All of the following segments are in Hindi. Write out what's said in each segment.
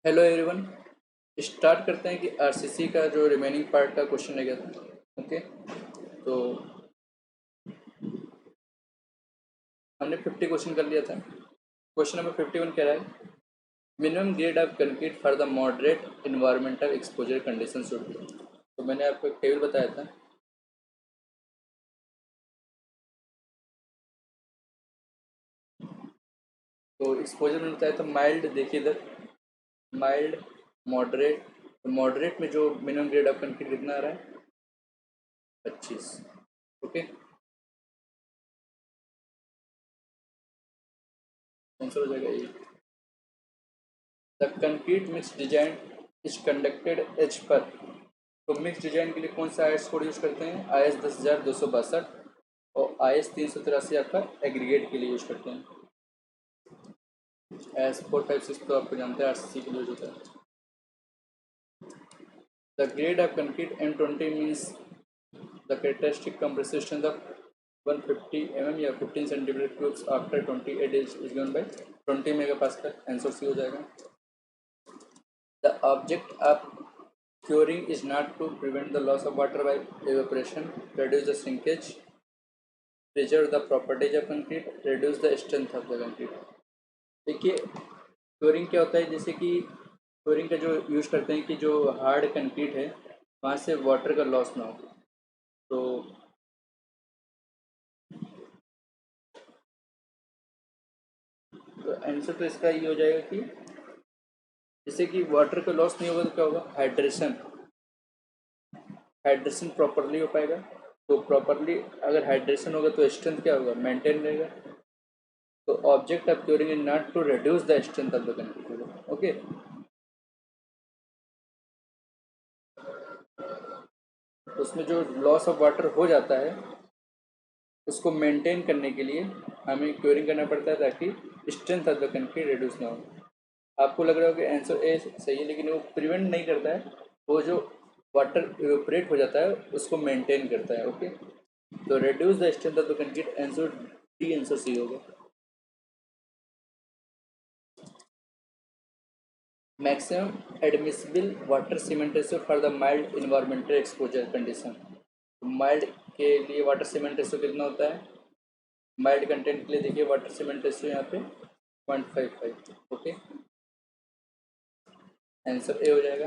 Hello everyone. स्टार्ट करते हैं कि आरसीसी का जो रिमेनिंग पार्ट का क्वेश्चन रह गया था। ओके, तो हमने 50 क्वेश्चन कर लिया था। क्वेश्चन नंबर 51 कह रहा है minimum grade of concrete for the moderate environmental exposure condition should be. तो मैंने आपको एक टेबल बताया था। तो एक्सपोजर में बताया था माइल्ड, देखिए इधर माइल्ड, मॉडरेट। तो मॉडरेट में जो मिनिमम ग्रेड ऑफ कंक्रीट कितना आ रहा है? 25। ओके, आंसर हो जाएगा ये। The concrete mix design is conducted as per. तो मिक्स डिजाइन के लिए कौन सा आईएस कोड यूज़ करते हैं? आईएस 10,262 और आईएस 383 आपका एग्रीगेट के लिए यूज करते हैं। एस 456 तो आपको जानते हैं आरसीसी के लिए यूज होता है। The grade of concrete M20 means the characteristic compressive strength of 150 या 15 centimetre cubes after 28 days is given by 20 megapascal. Answer C हो जाएगा। The object of curing is not to prevent the loss of water by evaporation, reduce the shrinkage, preserve the properties of concrete, reduce the strength of the concrete। देखिए क्योरिंग क्या होता है, जैसे कि क्योरिंग का जो यूज़ करते हैं कि जो हार्ड कंक्रीट है वहाँ से वाटर का लॉस ना हो। तो आंसर तो इसका ये हो जाएगा कि जैसे कि वाटर का लॉस नहीं होगा तो क्या होगा? हाइड्रेशन, हाइड्रेशन प्रॉपरली हो पाएगा। तो प्रॉपरली अगर हाइड्रेशन होगा तो स्ट्रेंथ क्या होगा? मेंटेन रहेगा। तो object of curing is not to reduce the strength of the concrete. Okay, उसमें जो लॉस ऑफ वाटर हो जाता है उसको मेंटेन करने के लिए हमें क्योरिंग करना पड़ता है ताकि strength of the concrete reduce ना हो। आपको लग रहा हो कि आंसर ए सही है, लेकिन वो प्रिवेंट नहीं करता है, वो जो वाटर इवेपोरेट हो जाता है उसको मेंटेन करता है। ओके, तो reduce the strength of the concrete, answer D, answer C होगा। Maximum admissible water cement ratio for the mild environmental exposure condition. Mild के लिए वाटर सीमेंट रेशियो कितना होता है? माइल्ड कंटेंट के लिए देखिए वाटर सीमेंट रेशियो यहाँ पे 0.55। ओके, आंसर ए हो जाएगा।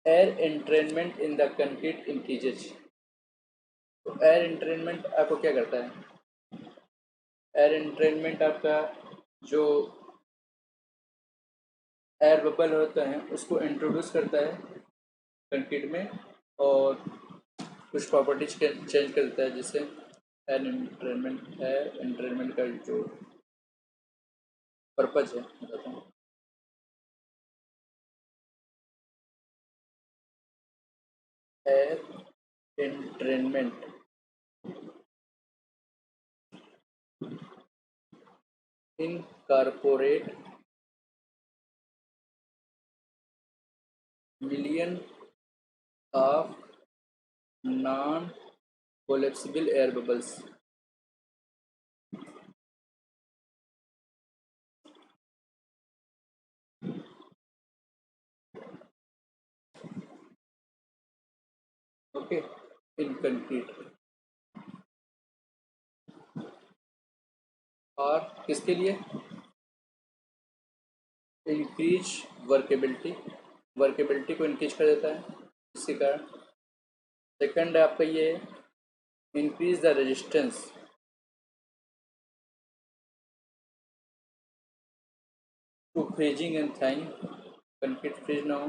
Air entrainment in the concrete increases. तो एयर एंट्रेनमेंट आपको क्या करता है? एयर एंट्रेनमेंट आपका जो एयर बबल होता है उसको इंट्रोड्यूस करता है कंक्रीट में और कुछ प्रॉपर्टीज चेंज कर देता है, जिससे एयर एंट्रेनमेंट का जो पर्पज है बताता हूँ। Air entrainment incorporate million of non-collapsible air bubbles। Okay, in concrete और किसके लिए? इंक्रीज वर्केबिलिटी, वर्केबिलिटी को इंक्रीज कर देता है इसके कारण। सेकंड है आपका ये increase the resistance to freezing and thawing, concrete freeze ना हो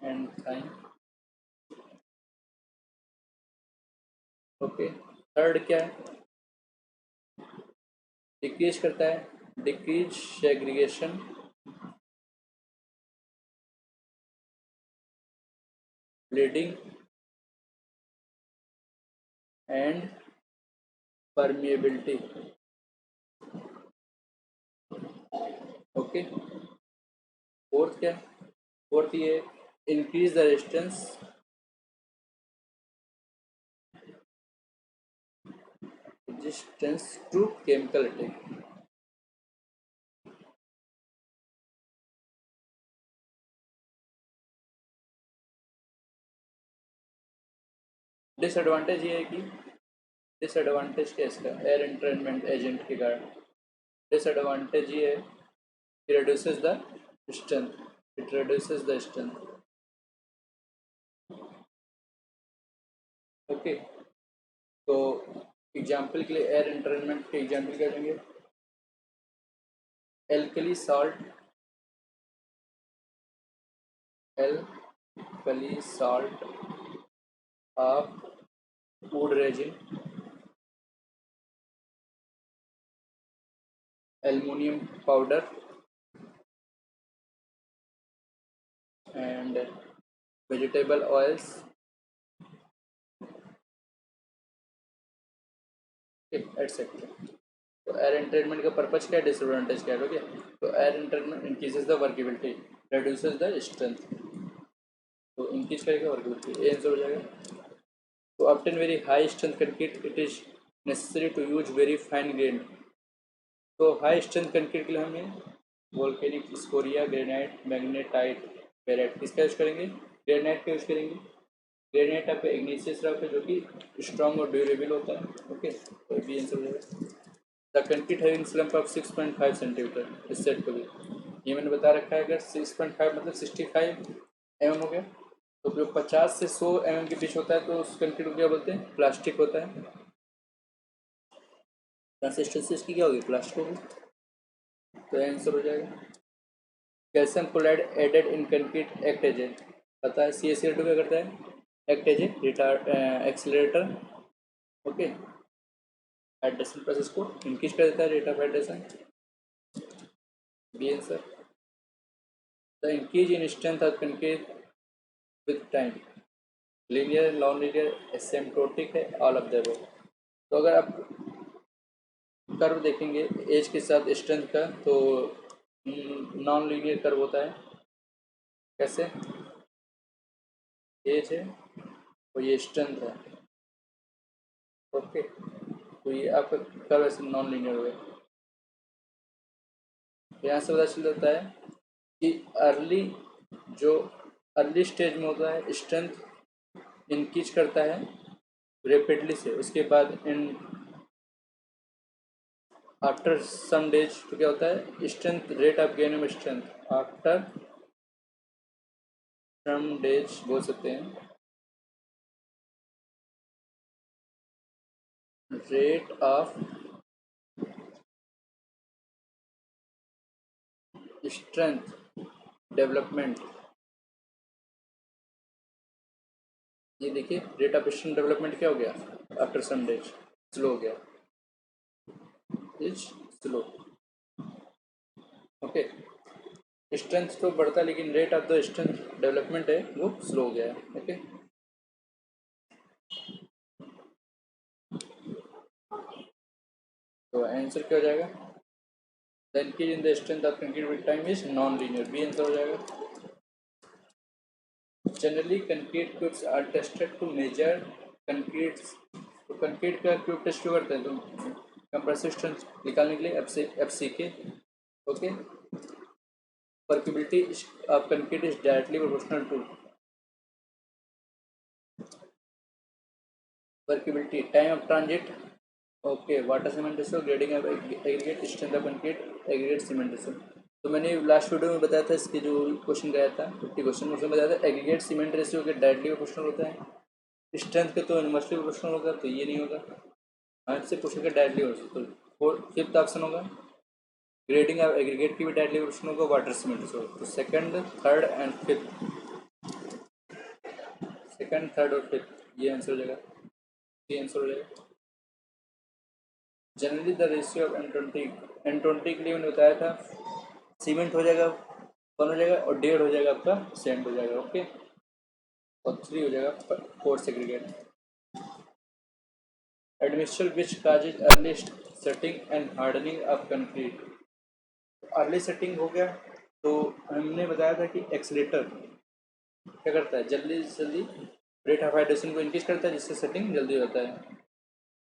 एंड थाइंग। ओके, थर्ड क्या है? डिक्रीज करता है, decrease segregation, bleeding and permeability. Okay, fourth क्या है? फोर्थ ये increase the resistance resistance to chemical attack. Disadvantage ये है कि डिसएडवांटेज क्या है इसका, एयर इंट्रेनमेंट एजेंट के कारण डिसएडवांटेज ये है कि reduces the strength, it reduces the strength. Okay, तो एग्जाम्पल के लिए एयर इंटरनमेंट के एग्जाम्पल क्या देंगे, alkali salt, alkali salt of wood resin, aluminium powder and vegetable oils etcetera. तो एयर इंटरनमेंट का पर्पज क्या है, डिसएडवांटेज क्या है, ओके। तो air entrainment increases the workability, reduces the strength, तो इंक्रीज करेगा वर्केबिलिटी, ये आंसर हो जाएगा। To obtain very high strength concrete, it is necessary to use very fine grain. तो हाई स्ट्रेंथ कंक्रीट के लिए हमें वोल्केनिक स्कोरिया, ग्रेनाइट, मैग्नेटाइट, बेरेट किसका यूज करेंगे, ग्रेनाइट का यूज करेंगे। ग्रेनाइट आपका इग्निशियस रॉक है जो कि स्ट्रॉन्ग और ड्यूरेबल होता है, ओके। तो बी आंसर हो जाएगा। The concrete having slump of 6.5 centimetre इस सेट को भी, ये मैंने बता रखा है, अगर 6.5 मतलब 65 mm हो गया, तो जो 50 से 100 mm के बीच होता है तो उस कंक्रीट को क्या बोलते हैं, प्लास्टिक होता है। कंसिस्टेंसी इसकी क्या होगी, प्लास्टिक होगी, तो आंसर हो जाएगा। Calcium chloride added in concrete act as a, पता है CaCl2 क्या करता है, act as a retard accelerator, okay. Hydration process को इंक्रीज कर देता है, rate of hydration, B answer. The increase in strength of concrete with time, linear, non linear, asymptotic है, ऑल ऑफ द अबव। तो अगर आप कर्व देखेंगे एज के साथ स्ट्रेंथ का, तो नॉन लीनियर कर्व होता है, कैसे, एज है और ये स्ट्रेंथ है, ओके। तो ये आपका कर्व ऐसे नॉन लीनियर हो गया। यहाँ से पता चल जाता है कि जो अर्ली स्टेज में होता है स्ट्रेंथ इंक्रीज करता है रेपिडली से, उसके बाद इन आफ्टर सम डेज तो क्या होता है, strength, rate of gain of strength after some days बोल सकते हैं, रेट ऑफ स्ट्रेंथ डेवलपमेंट, ये देखिए रेट ऑफ स्ट्रेंथ डेवलपमेंट क्या हो गया, आफ्टर सम डेज स्लो हो गया, इज स्लो, ओके। स्ट्रेंथ तो बढ़ता है लेकिन rate of the strength development है वो स्लो हो गया है, ओके। तो आंसर क्या हो जाएगा, the increase in the strength of concrete with time is non linear, B answer हो जाएगा। Generally concrete cubes are tested to measure concrete, तो कंक्रीट का क्यूब टेस्ट क्यों करते हैं, तो कंप्रेसिव स्ट्रेंथ निकालने के लिए एफ सी के, okay. Workability of concrete is directly proportional to workability, time of transit, okay, water cement ratio, grading of aggregate, strength of concrete, aggregate cement ratio. तो मैंने लास्ट वीडियो में बताया था, इसके जो क्वेश्चन गया था 50 क्वेश्चन, उसमें बताया था एग्रीगेट सीमेंट रेशियो के डायरेक्टली प्रोपोर्शनल होता है, स्ट्रेंथ के तो इनवर्सली प्रोपोर्शनल होगा, तो ये नहीं होगा, हमसे पूछेगा डायरेक्टली प्रोपोर्शनल, तो फिफ्थ ऑप्शन होगा, ग्रेडिंग ऑफ एग्रीगेट की भी डायरेक्टली प्रोपोर्शनल होगा, वाटर सीमेंट रेशियो, तो second, third and fifth, second, third और फिफ्थ ये आंसर हो जाएगा, ये आंसर हो जाएगा। Generally the ratio of N20 के लिए मैंने बताया था, सीमेंट हो जाएगा 1 हो जाएगा और 1.5 हो जाएगा आपका सैंड हो जाएगा, ओके, और 3 हो जाएगा fourth segregate. Admixture which causes early setting and hardening of concrete, early setting हो गया, तो हमने बताया था कि एक्सीलेटर क्या करता है, जल्दी से जल्दी रेट ऑफ हाइड्रेशन को इंक्रीज करता है, जिससे सेटिंग जल्दी होता है,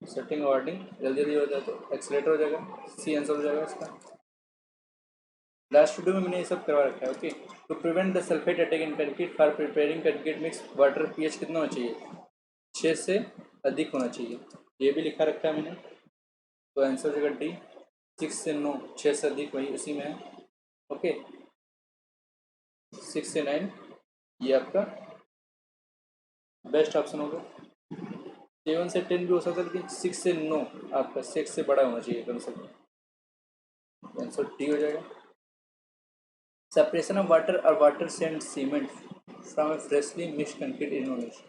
सेटिंग वार्डिंग जल्दी जल्दी हो जाए तो एक्सीलेटर हो जाएगा, सी आंसर हो जाएगा इसका। लास्ट वीडियो में मैंने ये सब करवा रखा है, okay. To prevent the sulphate attack in concrete for preparing concrete mix water pH कितना होना चाहिए, 6 से अधिक होना चाहिए, ये भी लिखा रखा है मैंने। तो आंसर हो जाएगा डी, 6 से 9, 6 से अधिक वही उसी में है। ओके, 6 से 9 ये आपका बेस्ट ऑप्शन होगा। 7 से 10 भी हो सकता है, लेकिन 6 से 9 आपका 6 से बड़ा होना चाहिए कम से कम। आंसर डी हो जाएगा। सेपरेशन ऑफ वाटर और water sand cement from a freshly mixed concrete is known as.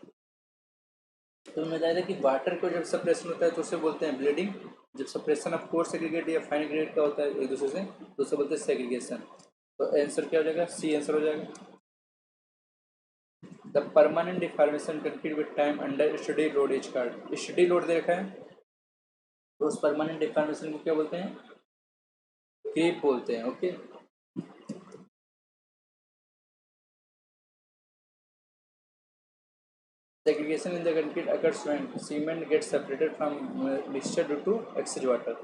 तो मैं बताया था कि वाटर को जब सेपरेशन होता है तो उसे बोलते हैं ब्लीडिंग। जब सेपरेशन ऑफ कोर्स एग्रीगेट या फाइन एग्रीगेट का होता है एक दूसरे से, तो उसे बोलते हैं सेग्रीगेशन। तो आंसर क्या हो जाएगा? सी आंसर हो जाएगा। The permanent deformation concrete with time under steady load is called. Steady load दे रखा है तो उस परमानेंट डिफॉर्मेशन को क्या बोलते हैं? क्रीप बोलते हैं। Okay, segregation in the concrete occurs when cement gets separated from mixture due to excess water.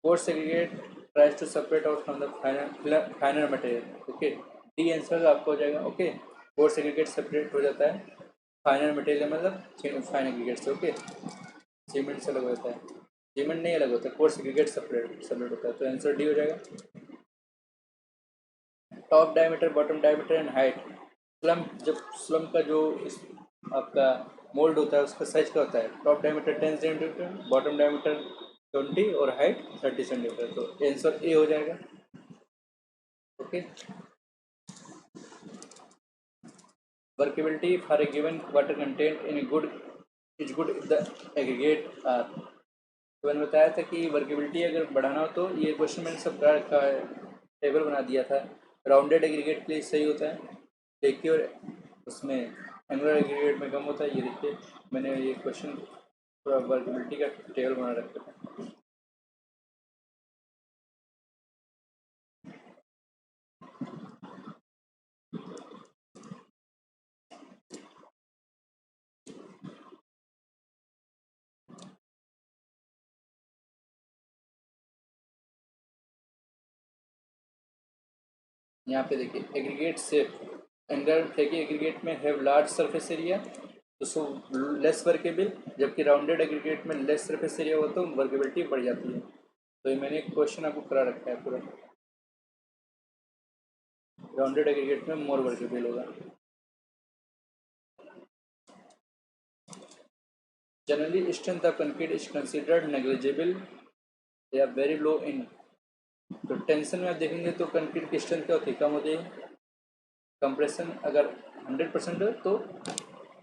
Coarse segregate tries to separate out from the finer material. Okay, D answer आपको हो जाएगा। ओके, कोर्स सेग्रीगेट सेपरेट हो जाता है फाइनर मटेरियल मतलब फाइन एग्रीगेट से। ओके, सीमेंट से अलग होता है, सीमेंट नहीं अलग होता है, कोर्स सेग्रीगेट सेपरेट होता है। तो आंसर डी हो जाएगा। Top diameter, bottom diameter and height. Slum, जब स्लम का जो आपका मोल्ड होता है उसका साइज क्या होता है? Top diameter 10 centimetre, bottom diameter 20 और हाइट 30 सेंटीमीटर। तो आंसर ए हो जाएगा। Okay, workability for a given water content in good is good if the aggregate are. तो मैंने बताया था कि वर्केबिलिटी अगर बढ़ाना हो तो ये क्वेश्चन मैंने सब का टेबल बना दिया था। राउंडेड एग्रीगेट के लिए सही होता है, देखिए, और उसमें एंगुलर एग्रीगेट में कम होता है। ये देखिए, मैंने ये क्वेश्चन पूरा वर्केबिलिटी का टेबल बना रखा था। यहाँ पे देखिए एग्रीगेट सेफ एंगुलर देखिए, एग्रीगेट में हैव लार्ज सरफेस एरिया तो सो लेस वर्केबल, जबकि राउंडेड एग्रीगेट में लेस सरफेस एरिया हो तो वर्केबिलिटी बढ़ जाती है। तो ये मैंने क्वेश्चन आपको करा रखा है पूरा। राउंडेड एग्रीगेट में मोर वर्केबल होगा। Generally strength of concrete is considered negligible या वेरी लो इन। तो टेंशन में आप देखेंगे तो कंक्रीट की स्ट्रेंथ क्या होती है? कम होती है। कंप्रेशन अगर 100% हो तो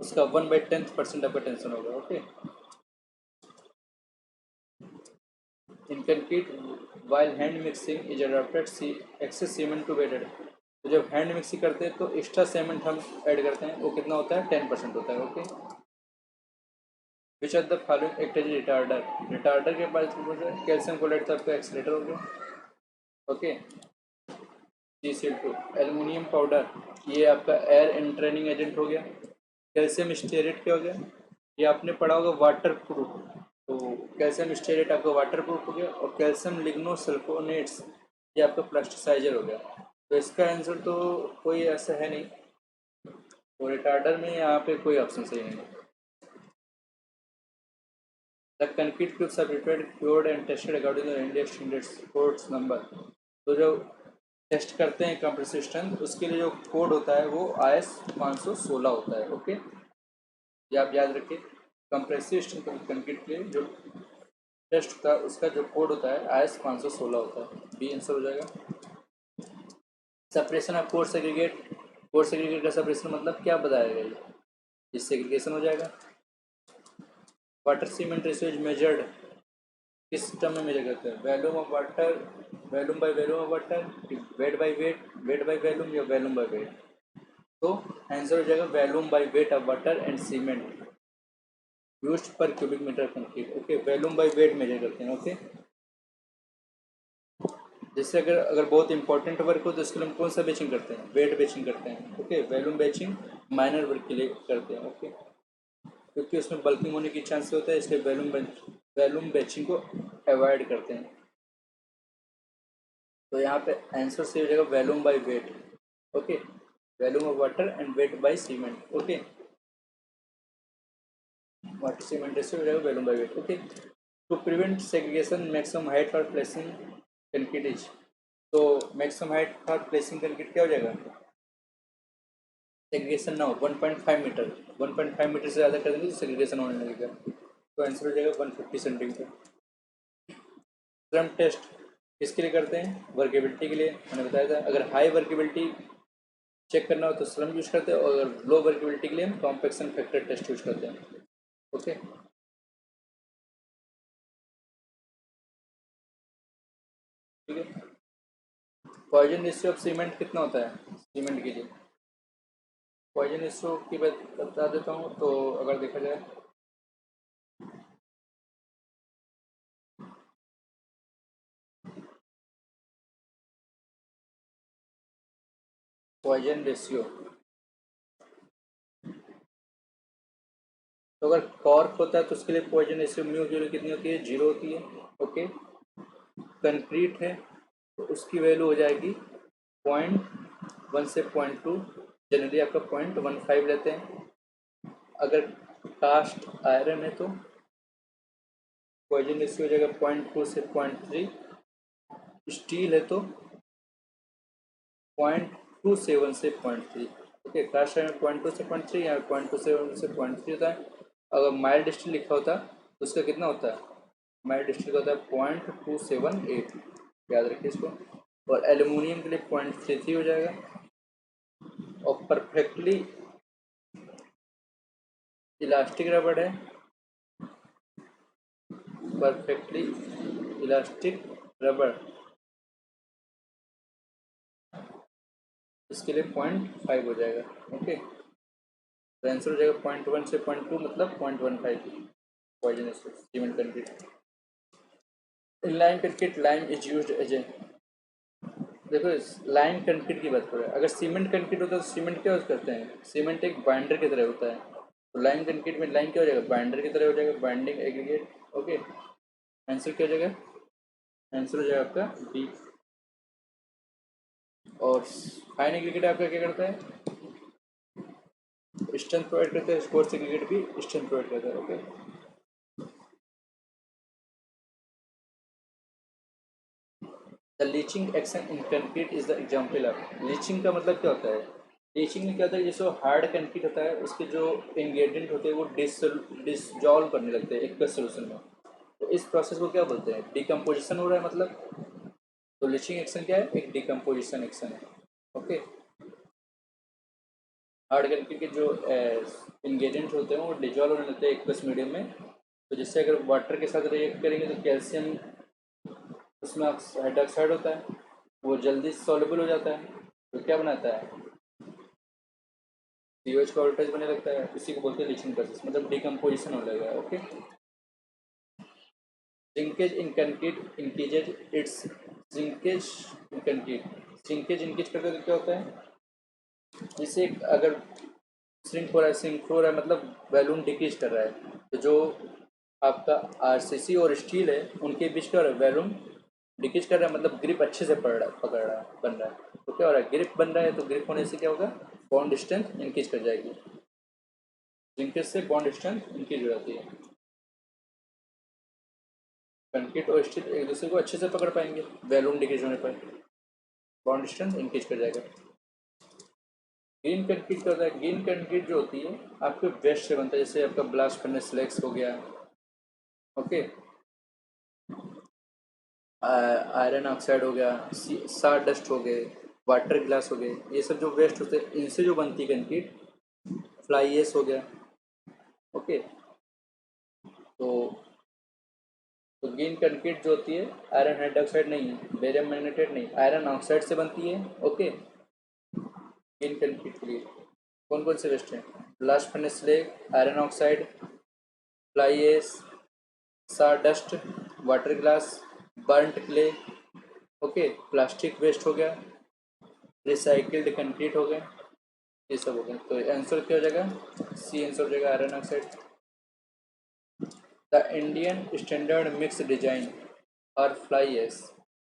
उसका 1/10% आपका टेंशन होगा। Okay, in concrete while hand mixing is adopted C excess cement to weighted. तो जब हैंड मिक्सिंग करते हैं तो एक्स्ट्रा सीमेंट हम ऐड करते हैं, वो कितना होता है? 10% होता है। Okay, which are the following act as retarder. Retarder के पास कैल्शियम क्लोराइड तो आपका एक्सीलेटर हो गया। ओके, G2 एल्यूमिनियम पाउडर ये आपका एयर एंट्रेनिंग एजेंट हो गया। कैल्शियम स्टेरेट क्या हो गया? ये आपने पढ़ा होगा वाटर प्रूफ। तो कैल्शियम स्टेरेट आपका वाटर प्रूफ हो गया। और कैल्शियम लिग्नोसल्फोनेट्स ये आपका प्लास्टिसाइजर हो गया। तो इसका आंसर तो कोई ऐसा है नहीं, तो रिटार्डर में यहाँ पे कोई ऑप्शन सही नहीं है। The concrete cubes are prepared, cured and tested according to India standards codes number. तो जो टेस्ट करते हैं कंप्रेसिव स्ट्रेंथ उसके लिए जो कोड होता है वो IS 516 होता है। ओके, ये आप याद रखिए। कंप्रेसिव स्ट्रेंथ कंक्रीट के लिए जो टेस्ट का उसका जो कोड होता है IS 516 होता है। बी आंसर हो जाएगा। Separation of coarse aggregate, coarse aggregate का सेपरेशन मतलब क्या बताया गया? ये सेग्रीगेशन हो जाएगा। Water cement ratio is measured, किस टर्म में मेजर करते हैं? Volume of water, volume by volume of water, weight by weight, weight by volume या वॉल्यूम बाय वेट। तो आंसर हो जाएगा volume by weight of water and cement used per cubic metre concrete. Okay, volume by weight major करते हैं। ओके, जैसे अगर अगर बहुत इंपॉर्टेंट वर्क हो तो उसके लिए हम कौन सा बेचिंग करते हैं? वेट बेचिंग करते हैं। Okay, volume batching minor work के लिए करते हैं। ओके, क्योंकि उसमें बल्किंग होने की चांस होता है, इसलिए वॉल्यूम बेचिंग को अवॉइड करते हैं। तो यहाँ पे आंसर सही हो जाएगा volume by weight. Okay, volume of water and weight by cement. Okay, water cement ratio हो जाएगा volume by weight. Okay, to prevent segregation maximum height for placing concrete is, तो maximum height for placing concrete क्या हो जाएगा, सेग्रीगेशन ना हो 1.5 मीटर, 1.5 मीटर से ज़्यादा कर देंगे तो सेग्रीगेशन होने लगेगा, तो आंसर हो जाएगा 150 सेंटीमीटर। स्लम टेस्ट किसके लिए करते हैं, वर्केबिलिटी के लिए, मैंने बताया था। अगर हाई वर्केबिलिटी चेक करना हो तो स्लम यूज करते हैं, और अगर लो वर्केबिलिटी के लिए हम कॉम्पैक्शन फैक्टर टेस्ट यूज करते हैं। ओके, ठीक है। पॉइजन रेशियो ऑफ सीमेंट कितना होता है सीमेंट के लिए, पॉइजन रेशियो की बात बता देता हूँ। तो अगर देखा जाए पॉइजन रेशियो, तो अगर कॉर्क होता है तो उसके लिए पॉइजन रेशियो म्यू जीरो कितनी होती है, जीरो होती है। ओके, कंक्रीट है तो उसकी वैल्यू हो जाएगी 0.1 से 0.2, जनरली आपका 0.15 लेते हैं। अगर कास्ट आयरन है तो पॉइजन रेशियो हो जाएगा 0.2 से 0.3, स्टील है तो 0.27 से 0.3। ओके, कास्ट आयरन 0.2 से 0.3 या 0.27 से 0.3 होता है। अगर माइल्ड स्टील लिखा होता तो उसका कितना होता है, माइल्ड स्टील का होता है 0.278, याद रखिए इसको। और एल्यूमिनियम के लिए 0.33 हो जाएगा। और परफेक्टली इलास्टिक रबड़ है, परफेक्टली इलास्टिक रबड़, इसके लिए 0.5 हो जाएगा। ओके, तो आंसर हो जाएगा 0.1 से 0.2 मतलब 0.15 Poisson cement concrete. In line concrete lime is used as a, देखो लाइन कंक्रीट की बात करें, अगर सीमेंट कंक्रीट होता है तो सीमेंट क्या यूज करते हैं, सीमेंट एक बाइंडर की तरह होता है। तो लाइन कंक्रीट में लाइन क्या हो जाएगा, बाइंडर की तरह हो जाएगा, बाइंडिंग एग्रीगेट। ओके, आंसर क्या हो जाएगा, आंसर हो जाएगा आपका डी। और फाइन एग्रीगेट आपका क्या करता है, स्ट्रेंथ प्रोवाइड करता है, स्पोर्ट्स एग्रीगेट भी स्ट्रेंथ प्रोवाइड करता है। Okay, the leaching action in concrete is the example of, leaching का मतलब क्या होता है, लीचिंग में क्या होता है, जैसे हार्ड कंक्रीट होता है उसके जो इंग्रेडिएंट होते हैं वो डिसजॉल्व करने लगते हैं एक सोल्यूशन में, तो इस प्रोसेस को क्या बोलते हैं, डिकम्पोजिशन हो रहा है मतलब। तो लीचिंग एक्शन क्या है, एक डिकम्पोजिशन एक्शन है। ओके, हार्ड कंक्रीट के जो इंग्रेडिएंट्स होते हैं वो डिजॉल्व होने लगते हैं एक्वस मीडियम में, तो जिससे अगर वाटर के साथ रिएक्ट करेंगे तो कैल्शियम उसमें हाइड्रोक्साइड होता है, वो जल्दी सॉल्युबल हो जाता है, तो क्या बनाता है, सीवेज का वोल्टेज बनने लगता है, इसी को बोलते हैं लीचिंग प्रोसेस, मतलब डिकम्पोजिशन हो लगेगा। Okay, shrinkage in concrete increases it's, shrinkage in concrete, shrinkage increase करते तो क्या होता है, जैसे अगर श्रिंक हो रहा है मतलब वैल्यूम डिक्रीज कर रहा है, तो जो आपका आरसीसी और स्टील है उनके बीच क्या हो रहा है, वैल्यूम डिक्रीज कर रहा है, मतलब ग्रिप अच्छे से पड़ रहा है, पकड़ रहा है, बन रहा है, तो क्या हो रहा है, ग्रिप बन रहा है, तो ग्रिप होने से क्या होगा, बॉन्ड स्ट्रेंथ इंक्रीज कर जाएगी, श्रिंकेज से बॉन्ड स्ट्रेंथ इंक्रीज हो जाती है, कंक्रीट और स्टील एक दूसरे को अच्छे से पकड़ पाएंगे, वैल्यूम डिक्रीज होने पर बॉन्ड स्ट्रेंथ इंक्रीज कर जाएगा। ग्रीन कंक्रीट क्या होता है, ग्रीन कंक्रीट जो होती है आपके वेस्ट से बनता है, जैसे आपका ब्लास्ट फर्नेस स्लैग्स हो गया। ओके, आयरन ऑक्साइड हो गया, सार डस्ट हो गए, वाटर ग्लास हो गए, ये सब जो वेस्ट होते हैं इनसे जो बनती है कंक्रीट, फ्लाई एस हो गया। ओके, तो ग्रीन कंक्रीट जो होती है आयरन हाइड्रोक्साइड नहीं है, बेरियम मैग्नेटेट नहीं, आयरन ऑक्साइड से बनती है। ओके, ग्रीन कंक्रीट के लिए कौन कौन से वेस्ट हैं, blast furnace slag, iron oxide, fly ash, sawdust, water glass, burnt clay. Okay, plastic waste हो गया, रिसाइकिल्ड कंक्रीट हो गए, ये सब हो गए, तो आंसर क्या हो जाएगा, सी आंसर हो जाएगा iron oxide. The Indian standard mix design और fly ash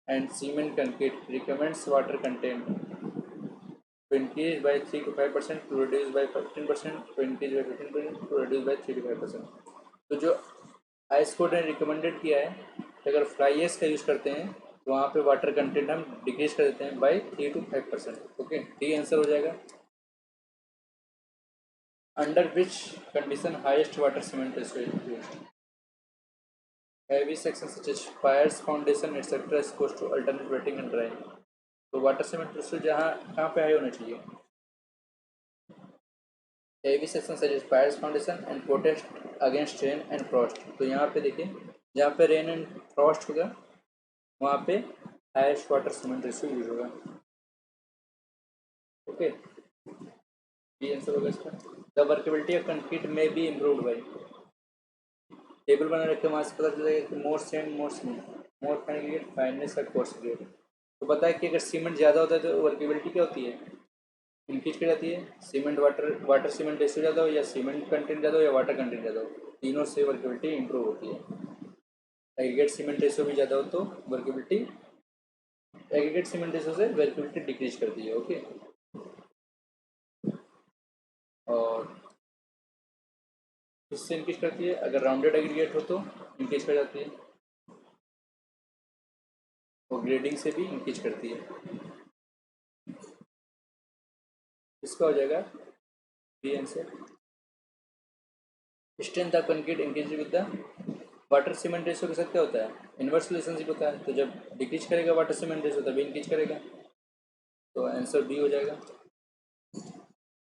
and cement concrete recommends water content to increase by 3 to 5%, to reduce by 15%, to increase by 15%, to reduce by 3 to 5%. तो जो आईएस कोड ने रिकमेंडेड किया है कि अगर फ्लाई एश का यूज़ करते हैं तो वहाँ पे वाटर कंटेंट हम डिक्रीज कर देते हैं by 3 to 5%। Okay, D answer हो जाएगा। Under which condition highest water cement ratio is used? Heavy sections such as piers, foundation, etc. is supposed to alternate wetting and drying. तो वाटर सीमेंट रेशियो जहाँ कहाँ पे हाई होना चाहिए? Heavy section such as piers foundation and protect against rain and frost. तो यहाँ पे देखिए जहाँ पे रेन एंड फ्रॉस्ट होगा वहाँ पे highest water cement ratio use होगा। ओके, ये आंसर होगा इसका। The workability of concrete may be improved by, table बना रखे वहाँ से पता चलेगा कि more sand more cement more fine grade fineness और कोर्स ग्रेड। तो पता है कि अगर सीमेंट ज़्यादा होता है तो वर्केबिलिटी क्या होती है? इंक्रीज कर जाती है। Cement water water cement ratio ज़्यादा हो या सीमेंट कंटेंट ज़्यादा हो या वाटर कंटेंट ज़्यादा हो, तीनों से वर्केबिलिटी इंप्रूव होती है। एग्रीगेट सीमेंट रेशियो भी ज़्यादा हो तो वर्केबिलिटी एग्रीगेट सीमेंट रेशियो से वर्केबिलिटी डिक्रीज करती है। ओके, और इससे इंक्रीज करती है अगर राउंडेड एग्रीगेट हो तो इंक्रीज कर जाती है, और ग्रेडिंग से भी इंक्रीज करती है। इसका हो जाएगा B answer. Strength of concrete increase with the water cement ratio के साथ क्या होता है? इन्वर्स रिलेशनशिप होता है। तो जब डिक्रीज करेगा वाटर सीमेंट रेशियो तभी इंक्रीज करेगा, तो आंसर बी हो जाएगा।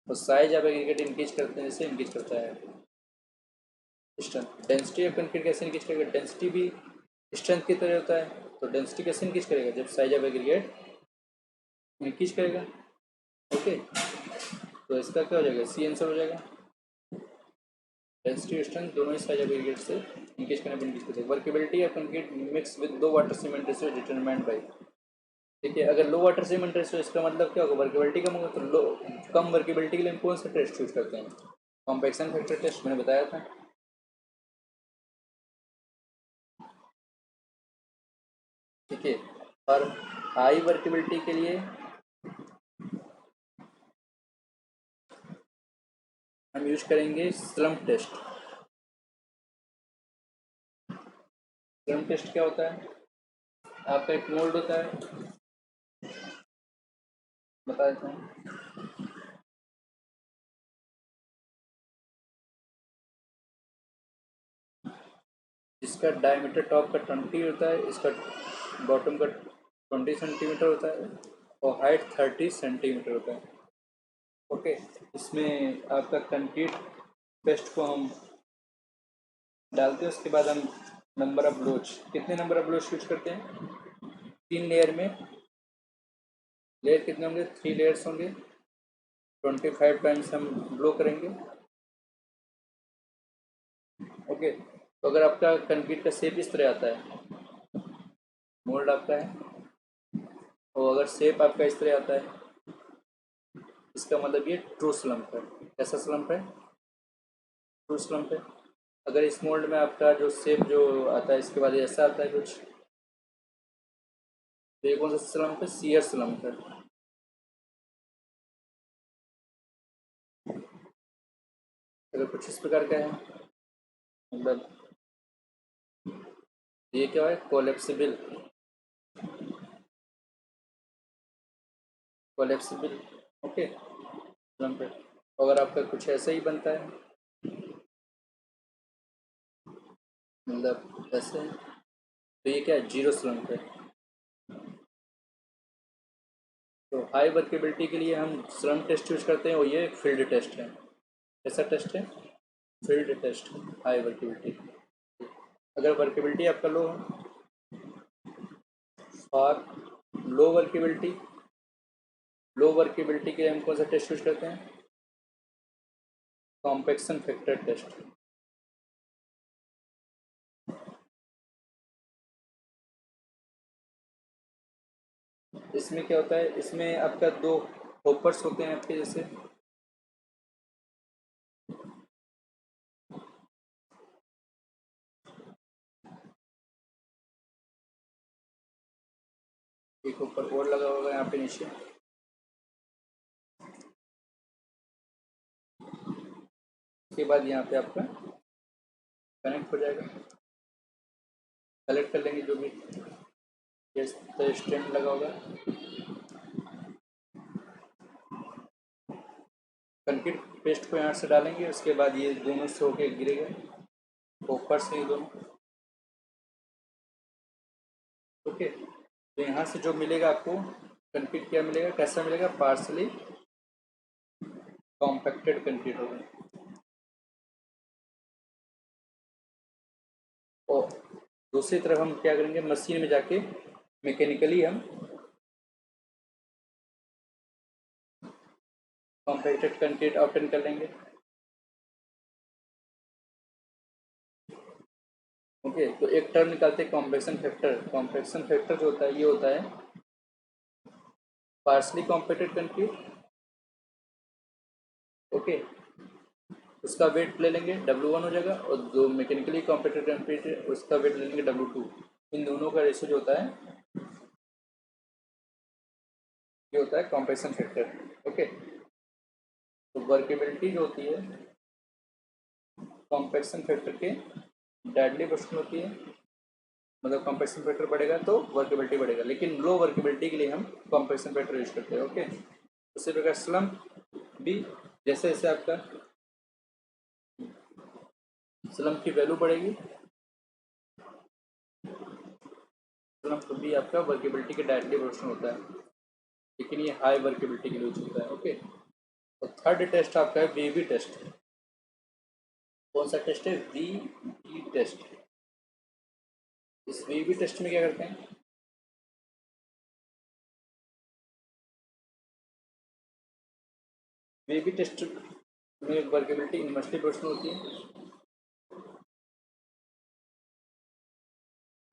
तो साइज आप एग्रीगेट इंक्रीज करते हैं, इससे इंक्रीज करता है स्ट्रेंथ। डेंसिटी ऑफ कंक्रीट कैसे इंक्रीज करेगा? डेंसिटी भी स्ट्रेंथ की तरह होता है, तो डेंसिटी कैसे इंक्रीज करेगा? जब साइज ऑफ एग्रीगेट इंक्रीज करेगा। ओके, तो इसका क्या हो जाएगा? सी आंसर हो जाएगा। डेंसिटी स्ट्रेंथ दोनों ही साइज ऑफ एग्रीगेट से इंक्रीज करने पर इंक्रीज करते हैं। Workability of concrete mix with two water cement ratio determined by, देखिए अगर लो वाटर सीमेंट रेशियो इसका मतलब क्या होगा? वर्केबिलिटी कम होगा। तो लो कम वर्केबिलिटी के लिए हम कौन सा टेस्ट यूज करते हैं? कॉम्पैक्शन फैक्टर टेस्ट मैंने बताया था। ठीक है, और हाई वर्केबिलिटी के लिए हम यूज करेंगे स्लम्प टेस्ट। स्लम्प टेस्ट क्या होता है? आपका एक मोल्ड होता है, बता देता हूँ। इसका डायमीटर टॉप का 20 होता है, इसका बॉटम का 20 सेंटीमीटर होता है, और हाइट 30 सेंटीमीटर होता है। ओके, इसमें आपका कंक्रीट पेस्ट को हम डालते हैं, उसके बाद हम नंबर ऑफ ब्लोच, कितने नंबर ऑफ ब्लोच यूज करते हैं? 3 लेयर में, लेयर कितने होंगे? 3 लेयर्स होंगे, 25 टाइम्स हम ब्लो करेंगे। ओके, तो अगर आपका कंक्रीट का शेप इस तरह आता है, मोल्ड आपका है, और अगर शेप आपका इस तरह आता है, इसका मतलब ये ट्रू स्लम्प है। कैसा स्लम्प है? ट्रू स्लम्प है। अगर इस मोल्ड में आपका जो शेप जो आता है इसके बाद ऐसा आता है कुछ, तो ये कौन सा स्लम्प है? शियर स्लम्प है। अगर कुछ इस प्रकार का है, मतलब ये क्या है? Collapsible, collapsible. ओके, स्लम्प है। अगर आपका कुछ ऐसा ही बनता है, मतलब ऐसे है, तो ये क्या है? जीरो स्लम्प है। तो हाई वर्केबिलिटी के लिए हम स्लम्प टेस्ट यूज करते हैं, और ये एक फील्ड टेस्ट है। कैसा टेस्ट है? Field test, high workability. अगर वर्केबिलिटी आपका लो है, और लो वर्केबिलिटी, लो वर्केबिलिटी के लिए हम कौन सा टेस्ट यूज करते हैं? Compaction factor test. इसमें क्या होता है? इसमें आपका दो होपर्स होते हैं आपके जैसे, एक ऊपर बोर्ड लगा होगा यहाँ पे नीचे, उसके बाद यहाँ पे आपका कनेक्ट हो जाएगा। कलेक्ट कर लेंगे जो भी ये स्ट्रेंड लगा होगा। कंक्रीट पेस्ट को यहाँ से डालेंगे, उसके बाद ये दोनों से होके गिरेगा ऊपर से, ये दोनों। ओके, तो यहाँ से जो मिलेगा आपको कंक्रीट क्या मिलेगा, कैसा मिलेगा, पार्सली कॉम्पैक्टेड कंक्रीट होगा। और दूसरी तरफ हम क्या करेंगे, मशीन में जाके मैकेनिकली हम कॉम्पैक्टेड कंक्रीट ऑप्टेन कर लेंगे। ओके, तो एक टर्म निकालते हैं कॉम्पैक्शन फैक्टर। कॉम्पैक्शन फैक्टर जो होता है ये होता है पार्सली कॉम्पैक्टेड कंक्रीट। ओके, उसका वेट ले लेंगे W1 हो जाएगा, और जो मैकेनिकली कॉम्पैक्टेड कंक्रीट है उसका वेट ले लेंगे W2। इन दोनों का रेशो जो होता है ये होता है कॉम्पैक्शन फैक्टर। ओके, तो वर्केबिलिटी जो होती है कॉम्पैक्शन फैक्टर के डायरेक्टली प्रोपोर्शनल होती है। मतलब कॉम्पैक्शन फैक्टर बढ़ेगा तो वर्केबिलिटी बढ़ेगा, लेकिन लो वर्केबिलिटी के लिए हम कॉम्पैक्शन फैक्टर यूज करते हैं। ओके, उसी प्रकार स्लम्प भी, जैसे जैसे आपका स्लम्प की वैल्यू बढ़ेगी, स्लम्प भी आपका वर्केबिलिटी के डायरेक्टली प्रोपोर्शनल होता है, लेकिन ये हाई वर्केबिलिटी के लिए यूज होता है। ओके, तो थर्ड टेस्ट आपका है वीवी टेस्ट। कौन सा टेस्ट है, वीवी टेस्ट। इस वीवी टेस्ट में क्या करते हैं, वीवी टेस्ट में वर्केबिलिटी इनवर्सली प्रोपोर्शनल होती है।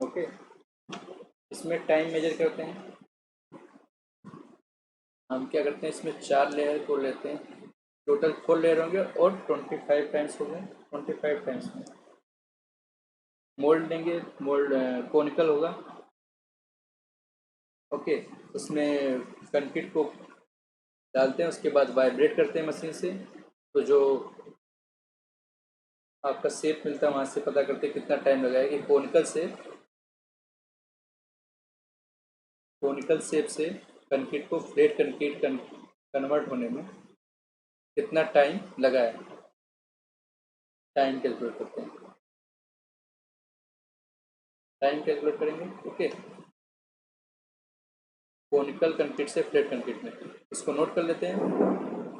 ओके, इसमें टाइम मेजर करते हैं। हम क्या करते हैं, इसमें 4 लेयर को लेते हैं, टोटल 4 लेयर होंगे और 25 टाइम्स हो गए। 25 टाइम्स में मोल्ड लेंगे, मोल्ड कोनिकल होगा। ओके, उसमें कंक्रीट को डालते हैं, उसके बाद वाइब्रेट करते हैं मशीन से, तो जो आपका शेप मिलता है वहाँ से पता करते हैं कितना टाइम लगाएगा कि कोनिकल शेप से कंक्रीट को फ्लैट कंक्रीट कन्वर्ट होने में कितना टाइम लगा है, टाइम कैलकुलेट करते हैं। टाइम कैलकुलेट करेंगे। ओके, कोनिकल कंक्रीट से फ्लैट कंक्रीट में इसको नोट कर लेते हैं,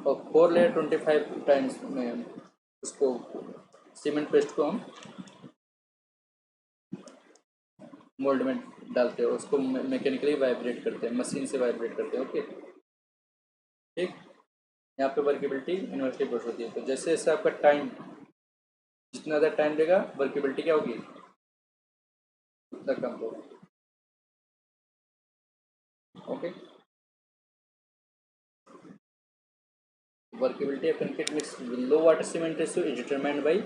और 4 लेयर 25 टाइम्स में उसको सीमेंट पेस्ट को हम मोल्ड में डालते हैं, उसको मैकेनिकली वाइब्रेट करते हैं, मशीन से वाइब्रेट करते हैं। ओके, ठीक, यहाँ पे वर्केबिलिटी इन्वर्सली प्रोपोर्शनल होती है। तो जैसे जैसे आपका टाइम, जितना ज़्यादा टाइम लेगा वर्केबिलिटी क्या होगी, उतना कम होगा। Okay, workability of concrete mix low water cement ratio is determined by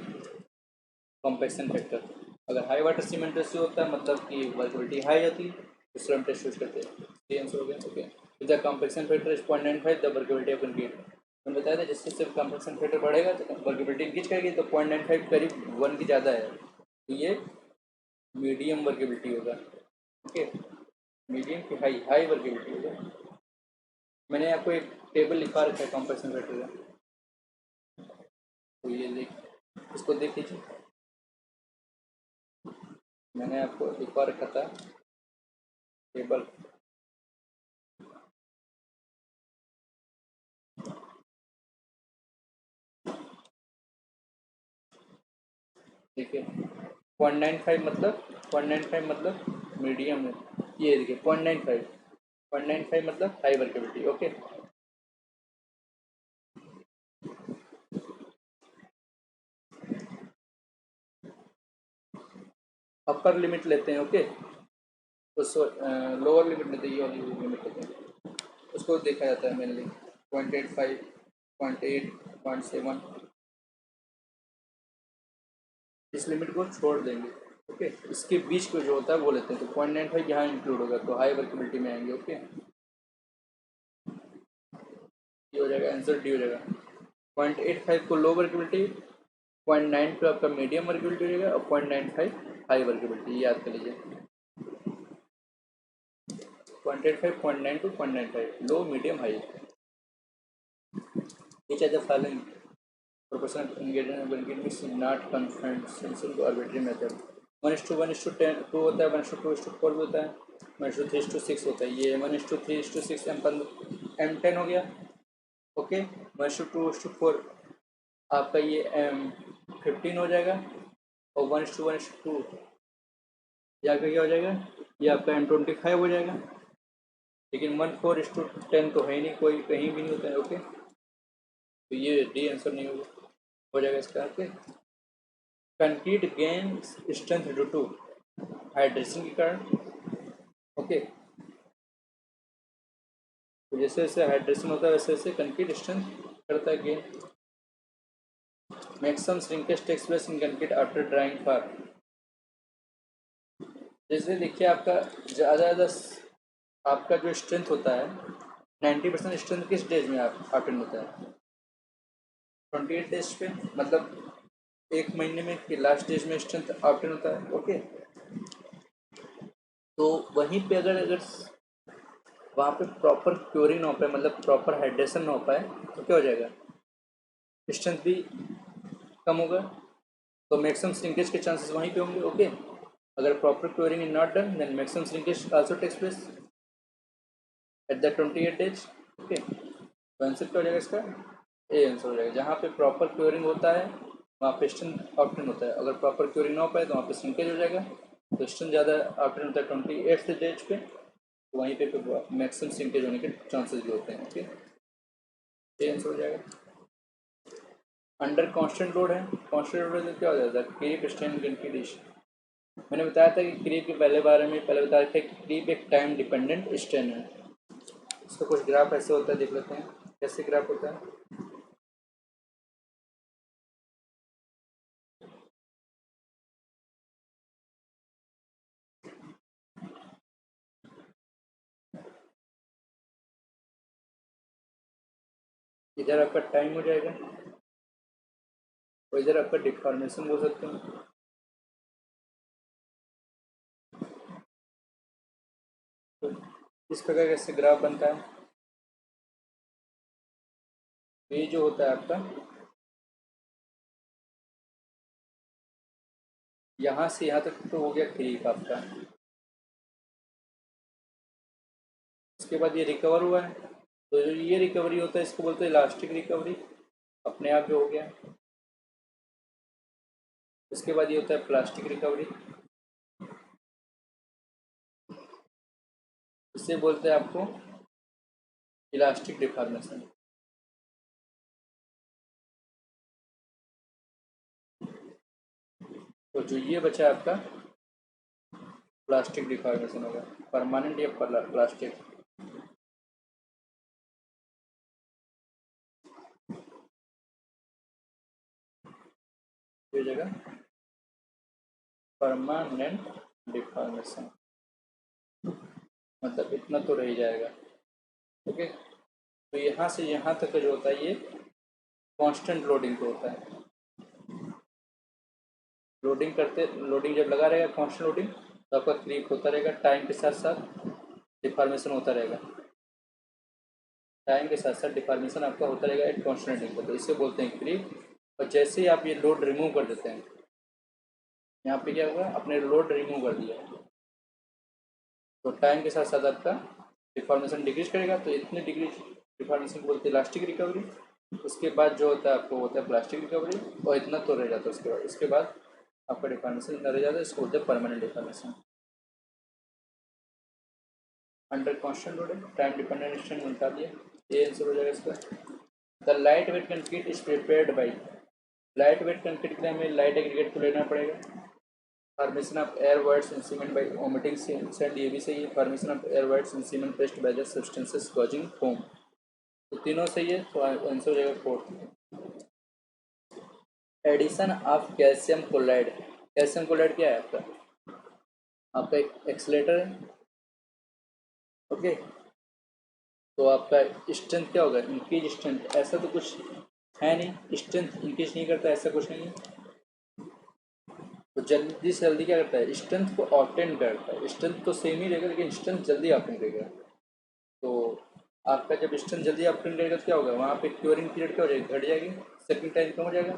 compaction factor. अगर हाई वाटर सीमेंट रेशियो होता है मतलब कि वर्केबिलिटी हाई होती है, तो स्लम्प टेस्ट यूज करते हैं। ये आंसर हो गया। Okay, the compaction factor is 0.95 the workability of concrete. मैंने बताया था जिससे सिर्फ कॉम्पैक्शन फैक्टर बढ़ेगा तो वर्केबिलिटी गिर जाएगी, तो 0.95 करीब 1 की ज़्यादा है, तो ये मीडियम वर्केबिलिटी होगा। ओके, मीडियम की हाई, हाई वर्केबिलिटी होगा। मैंने आपको एक टेबल लिखा रखा है कॉम्पैक्शन फैक्टर का, तो ये देख, इसको देख लीजिए, मैंने आपको लिखवा रखा था टेबल। देखिए 0.95 मतलब 0.95 मतलब मीडियम है, ये देखिए 0.95 मतलब high workability. Okay, upper limit लेते हैं। ओके, उस लोअर लिमिट लेते हैं, ये वाली लिमिट लेते हैं, उसको देखा जाता है मेनली 0.85, 0.8, 0.7, इस लिमिट को छोड़ देंगे। ओके, इसके बीच को जो होता है वो लेते हैं, तो 0.95 यहाँ इंक्लूड होगा, तो हाई वर्केबिलिटी में आएंगे। ओके, ये हो जाएगा आंसर, डी हो जाएगा। 0.85 को लो वर्केबिलिटी, 0.9 पे आपका मीडियम वर्केबिलिटी हो जाएगा और 0.95 हाई वर्केबिलिटी, याद कर लीजिए। 0.85, 0.9 to 0.95 low, medium, high. Each of the following proportional ingredient will give is not confined to arbitrary method। 1:1:10 2 होता है, 1:2:4 भी होता है, 1:3:6 होता है। ये 1:3:6 M10 हो गया। ओके, 1:2:4 आपका ये M15 हो जाएगा और 1:1:2 जाकर क्या हो जाएगा, ये आपका M25 हो जाएगा। लेकिन 1:4:10 तो है ही नहीं, कोई कहीं भी नहीं होता है। ओके, तो ये डी आंसर नहीं होगा, हो जाएगा इसका। Okay, concrete gain strength due to hydration के कारण। ओके, तो जैसे जैसे हाइड्रेशन होता है वैसे वैसे कंक्रीट स्ट्रेंथ करता है gain. Maximum shrinkage takes place in concrete after drying for. जैसे देखिए आपका ज़्यादा आपका जो स्ट्रेंथ होता है 90% स्ट्रेंथ किस डेज में आप अटेंड होता है? 28 डेज पे, मतलब एक महीने में कि लास्ट डेज में स्ट्रेंथ अटेंड होता है। ओके, तो वहीं पे अगर वहाँ पे प्रॉपर क्योरिंग ना हो पाए, मतलब प्रॉपर हाइड्रेशन ना हो पाए, तो क्या हो जाएगा, स्ट्रेंथ भी कम होगा। तो मैक्सिमम श्रिंकेज के चांसेस वहीं पे होंगे। ओके, अगर proper curing is not done then maximum shrinkage also takes place at the 28 days. Okay, तो आंसर क्या हो जाएगा इसका, ए आंसर हो जाएगा। जहाँ पे प्रॉपर क्योरिंग होता है वहाँ पे स्ट्रेंथ ऑप्टेन होता है, अगर प्रॉपर क्योरिंग ना हो पाए तो वहाँ पे श्रिंकेज हो जाएगा। तो स्ट्रेंथ ज़्यादा ऑप्टेन होता है 28th डेज पे, तो वहीं पे मैक्सिमम श्रिंकेज होने के चांसेस भी होते हैं। ओके, ये आंसर हो जाएगा। अंडर कांस्टेंट लोड है, कांस्टेंट लोड है तो क्या हो जाता है, क्रीप स्ट्रेन की डिश। मैंने बताया था कि क्रीप के पहले बताया था कि क्रीप एक टाइम डिपेंडेंट स्ट्रेन है। इसका कुछ ग्राफ ऐसे होता है, देख लेते हैं कैसे ग्राफ होता है। इधर आपका टाइम हो जाएगा और इधर आपका डिफॉर्मेशन बोल सकते हैं। तो इस प्रकार कैसे ग्राफ बनता है, ये जो होता है आपका यहाँ से यहाँ तक तो हो गया क्रीप आपका। उसके बाद ये रिकवर हुआ है, तो जो ये रिकवरी होता है इसको बोलते हैं इलास्टिक रिकवरी, अपने आप जो हो गया। उसके बाद ये होता है प्लास्टिक रिकवरी, इससे बोलते हैं आपको इलास्टिक डिफॉर्मेशन। तो जो ये बचा आपका प्लास्टिक डिफॉर्मेशन होगा, परमानेंट या प्लास्टिक। ये जगह परमानेंट डिफॉर्मेशन, मतलब इतना तो रह जाएगा। ओके, तो यहाँ से यहाँ तक जो होता है ये कांस्टेंट लोडिंग पे होता है। लोडिंग जब लगा रहेगा कांस्टेंट लोडिंग, तो आपका क्रीप होता रहेगा, टाइम के साथ साथ डिफॉर्मेशन होता रहेगा। टाइम के साथ साथ डिफॉर्मेशन आपका होता रहेगा एक कांस्टेंट लोडिंग पर, तो इसे बोलते हैं क्रीप। और जैसे ही आप ये लोड रिमूव कर देते हैं, यहाँ पे क्या होगा, आपने लोड रिमूव कर दिया तो टाइम के साथ साथ आपका डिफॉर्मेशन डिक्रीज करेगा। तो इतने डिक्रीज डिफॉर्मेशन को बोलते हैं इलास्टिक रिकवरी। उसके बाद जो होता है आपको होता है प्लास्टिक रिकवरी, और इतना तो रह जाता है। उसके बाद आपका डिफॉर्मेशन इतना रह जाता है, इसको बोलते हैं permanent deformation. Under constant load है, टाइम डिपेंडेंट स्ट्रेन बता दिया, ये आंसर हो जाएगा इसका। The light weight concrete is prepared by, light weight concrete के लिए हमें लाइट एग्रीगेट को लेना पड़ेगा। Formation of air voids in cement by omitting sand, ये भी सही है। Formation of air voids in cement paste by the substances causing foam, तो तीनों सही है, तो आंसर हो जाएगा fourth. Addition of calcium chloride, calcium chloride क्या है आपका एक एक्सलेटर है। ओके, तो आपका स्ट्रेंथ क्या होगा, इंक्रीज स्ट्रेंथ, ऐसा तो कुछ है नहीं, स्ट्रेंथ इंक्रीज नहीं करता, ऐसा कुछ नहीं है। तो जल्दी से जल्दी क्या करता है, स्ट्रेंथ को ऑब्टेन करता है। स्ट्रेंथ तो सेम ही रहेगा लेकिन स्ट्रेंथ जल्दी ऑब्टेन करेगा। तो आपका जब स्ट्रेंथ जल्दी ऑब्टेन करेगा तो क्या होगा, वहाँ पे क्योरिंग पीरियड क्या हो जाएगी, घट जाएगी, सेटिंग टाइम कम हो जाएगा।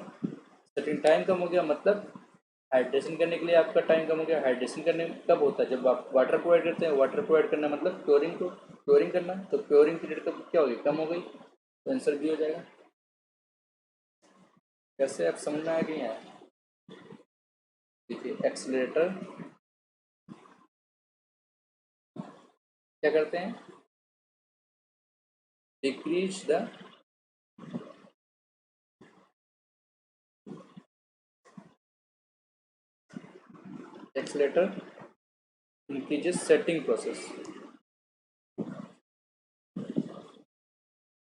सेटिंग टाइम कम हो गया मतलब हाइड्रेशन करने के लिए आपका टाइम कम हो गया। हाइड्रेशन करने कब होता है, जब आप वाटर प्रोवाइड करते हैं। वाटर प्रोवाइड करना मतलब क्योरिंग को क्योरिंग करना, तो क्योरिंग पीरियड कब क्या हो गई, कम हो गई, तो आंसर भी हो जाएगा। कैसे आप समझ में आ गई है। देखिए एक्सीलरेटर क्या करते हैं, decrease the accelerator increases setting process.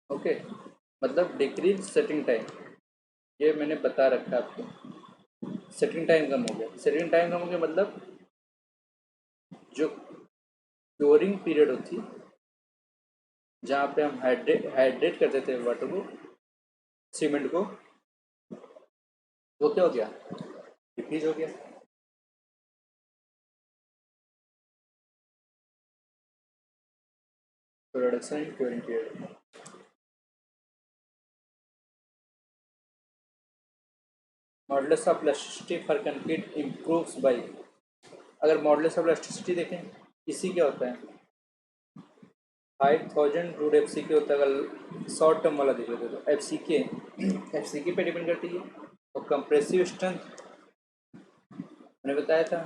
Okay, मतलब डिक्रीज सेटिंग टाइम, ये मैंने बता रखा है आपको। सेटिंग टाइम कम हो गया, सेटिंग टाइम कम हो गया मतलब जो क्योरिंग पीरियड होती, जहाँ पे हम हाइड्रेट करते थे वाटर को, सीमेंट को, वो क्या हो गया, डिक्रीज हो गया। Production in curing period. Modulus of elasticity for concrete improves by, अगर मॉडुलस ऑफ इलास्टिसिटी देखें, इसी क्या होता है 5000 रूट एफ सी के होता है। अगर शॉर्ट टर्म वाला देख लेते तो एफ सी के पे डिपेंड करती है। और कंप्रेसिव स्ट्रेंथ मैंने बताया था,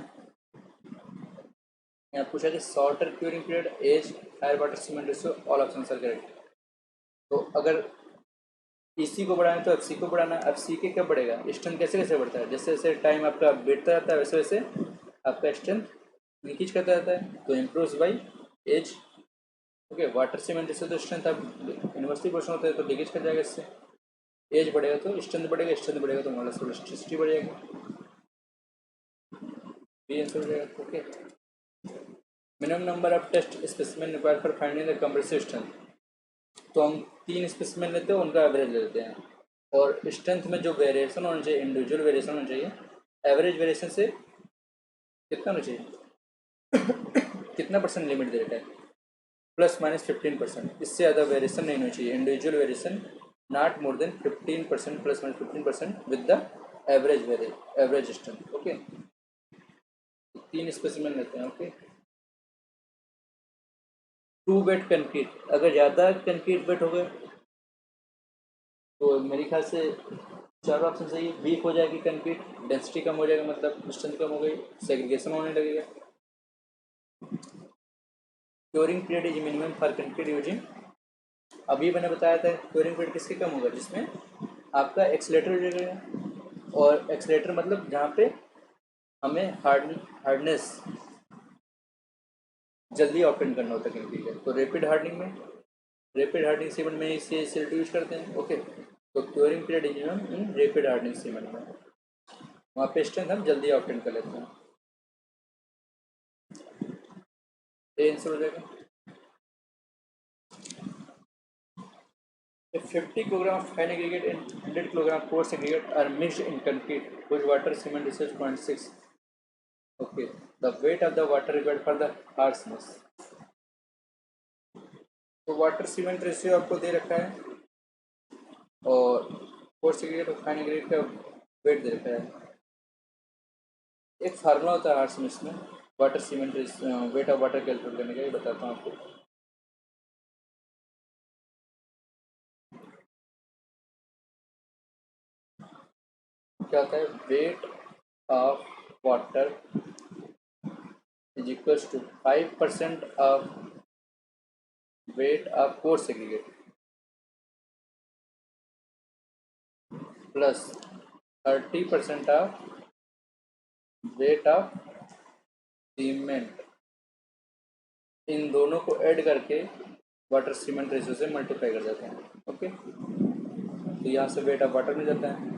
यहाँ पूछा कि shorter curing period, age, higher water cement ratio, all option are correct. तो अगर इसी को बढ़ाना है तो एफ सी को बढ़ाना है। एफ सी के कब बढ़ेगा, स्ट्रेंथ कैसे कैसे बढ़ता है, जैसे जैसे टाइम आपका बीतता जाता है वैसे वैसे आपका स्ट्रेंथ लीकेज करता जाता है, तो improves by age. Okay, water cement ratio तो स्ट्रेंथ आप यूनिवर्सिटी क्वेश्चन होता है तो लीकेज कर जाएगा इससे। एज बढ़ेगा तो स्ट्रेंथ बढ़ेगा, स्ट्रेंथ बढ़ेगा तो मॉडुलस ऑफ इलास्टिसिटी बढ़ेगी, ये आंसर हो जाएगा। Okay, minimum number of test specimen required for finding the compressive strength, तो हम 3 स्पेसिमेन लेते हैं, उनका एवरेज ले लेते हैं। और स्ट्रेंथ में जो वेरिएशन होना चाहिए, इंडिविजुअल वेरिएशन होना चाहिए, एवरेज वेरिएशन से कितना होना चाहिए, कितना परसेंट लिमिट दे रखा है, +-15%, इससे ज़्यादा वेरिएशन नहीं होनी चाहिए। Individual variation not more than 15%, +-15% with the average strength. Okay, 3 specimen लेते हैं। ओके, टू वेट कंक्रीट, अगर ज़्यादा कंक्रीट वेट हो गए तो मेरे ख्याल से 4 ऑप्शन सही है। वीक हो जाएगी कंक्रीट, डेंसिटी कम हो जाएगा मतलब स्ट्रेंथ कम हो गई, सेग्रीगेशन होने लगेगा। Curing period is minimum for concrete using, अभी मैंने बताया था क्योरिंग पीरियड किसके कम होगा, जिसमें आपका एक्सीलरेटर हो जाएगा। और एक्सीलरेटर मतलब जहाँ पे हमें हार्डनेस जल्दी ऑप्टेन करना होता है कंक्रीट का, तो रैपिड हार्डनिंग सीमेंट में इसे सिल्ट यूज करते हैं। ओके, तो curing period is minimum in rapid hardening cement में, वहाँ पे स्ट्रेंथ हम जल्दी ऑप्टेन कर लेते हैं। ये आंसर हो जाएगा। If 50 kg of fine aggregate and 100 kg coarse aggregate are mixed in concrete, whose water cement is 0.6. Okay, the weight of the water required for the harshness. तो वाटर सीमेंट रेशियो आपको दे रखा है और कोर्स एग्रीगेट और फाइन एग्रीगेट का वेट दे रखा है। एक फार्मूला होता है हार्शनेस में, water cement weight of water calculate करने का, ये बताता हूँ आपको। क्या होता है, weight of water is equals to 5% of weight of coarse aggregate plus 30% of weight of cement, इन दोनों को ऐड करके वाटर सीमेंट रेशियो से मल्टीप्लाई कर देते हैं। ओके, तो यहाँ से वेट ऑफ वाटर मिल जाता है।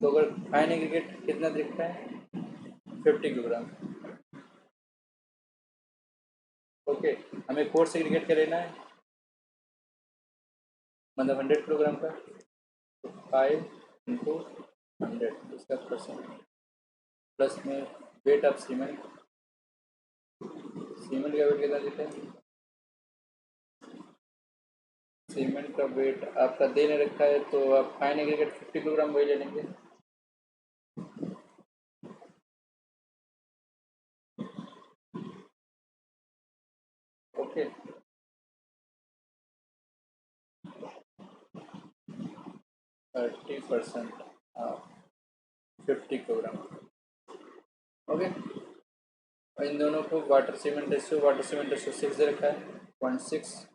तो अगर फाइन एग्रीगेट कितना दिखता है 50 किलोग्राम। ओके, हमें कोर्स एग्रीगेट का लेना है मतलब 100 किलोग्राम का, तो 5 × 100 इसका परसेंट प्लस में वेट ऑफ सीमेंट, सीमेंट का वेट कितना देते हैं, सीमेंट का वेट आपका देने रखा है तो आप फाइन एग्रीगेट 50 किलोग्राम वही ले लेंगे। Okay 30% 50 kilogram. ओके इन दोनों को वाटर सीमेंट रेशियो 6 दे रखा है 0.6,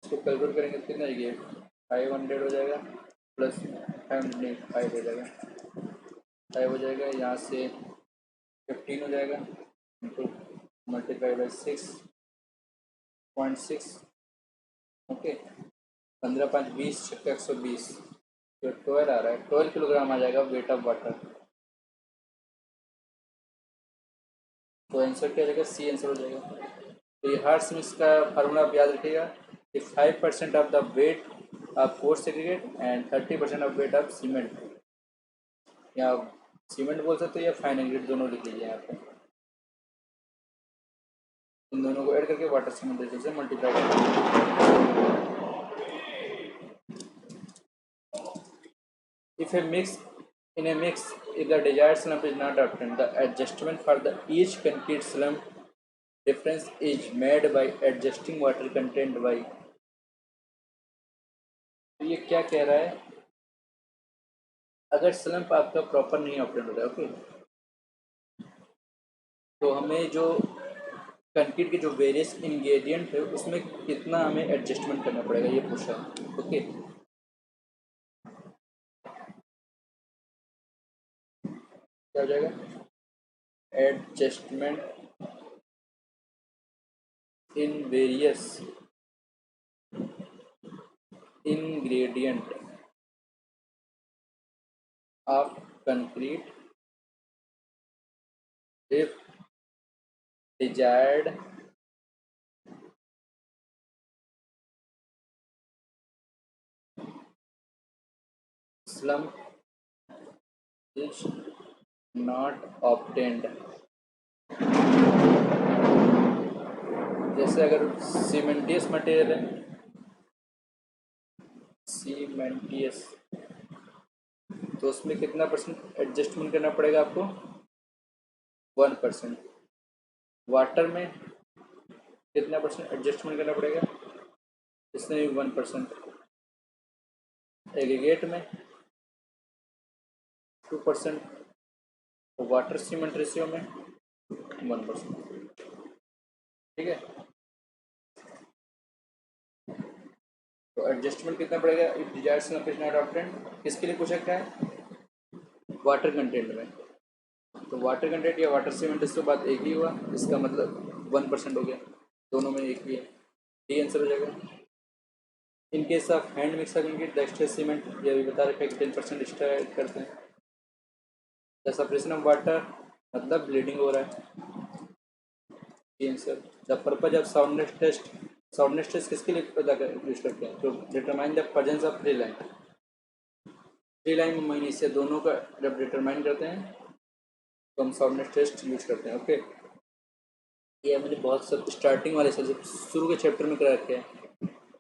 इसको कैलकुलेट करेंगे तो कितना आएगी 500 हो जाएगा प्लस 505 हो जाएगा, 5 हो जाएगा, यहाँ से 15 हो जाएगा इंटू मल्टीप्लाई बाई 6.6। ओके 15 5 20 छक्का 120, तो 12 आ रहा है, 12 किलोग्राम आ जाएगा वेट ऑफ वाटर। तो आंसर क्या हो जाएगा, सी आंसर हो जाएगा। तो ये हार्ट्स मिक्स का फार्मूला आप याद रखिएगा कि 5% of the wait of coarse aggregate and 30% of weight of cement, या सीमेंट बोल सकते हो या फाइन एग्रीगेट, दोनों लिख लीजिए यहाँ पे। इन दोनों को ऐड करके वाटर सीमेंट रेशियो से मल्टीप्लाई करेंगे। If a mix in a mix, if the desired slump is not obtained, the adjustment for the each concrete slump difference is made by adjusting water content by। तो ये क्या कह रहा है, अगर स्लम्प आपका प्रॉपर नहीं ऑब्टेन होता है, ओके, तो हमें जो कंक्रीट के जो वेरियस इंग्रेडिएंट है उसमें कितना हमें एडजस्टमेंट करना पड़ेगा, ये पूछा है। ओके क्या हो जाएगा, adjustment in various ingredient of concrete if desired slump is not obtained। जैसे अगर सीमेंटियस मटेरियल है, सीमेंटियस, तो उसमें कितना परसेंट एडजस्टमेंट करना पड़ेगा आपको, 1%। वाटर में कितना परसेंट एडजस्टमेंट करना पड़ेगा, इसमें भी 1%। एग्रीगेट में 2%, वाटर सीमेंट रेशियो में 1%। ठीक है, तो एडजस्टमेंट कितना पड़ेगा, if desired slump is not obtained, किसके लिए पूछा क्या है, वाटर कंटेंट में। तो वाटर कंटेंट या वाटर सीमेंट इसके बात एक ही हुआ, इसका मतलब 1% हो गया, दोनों में एक ही है, ये आंसर हो जाएगा। In case of hand mixer concrete the extra cement, ये भी बता रखा है कि 10% एक्स्ट्रा ऐड करते हैं। द सप्रेशन ऑफ वाटर मतलब ब्लीडिंग हो रहा है, ये answer. The purpose of soundness test, soundness test किसके लिए पता कर यूज करते हैं, तो determine the presence of free line, free line minus से दोनों का जब डिटरमाइन करते हैं तो हम साउंडनेस टेस्ट यूज करते हैं। ओके ये मैंने बहुत सब स्टार्टिंग वाले सब्जेक्ट शुरू के चैप्टर में करा रखे हैं,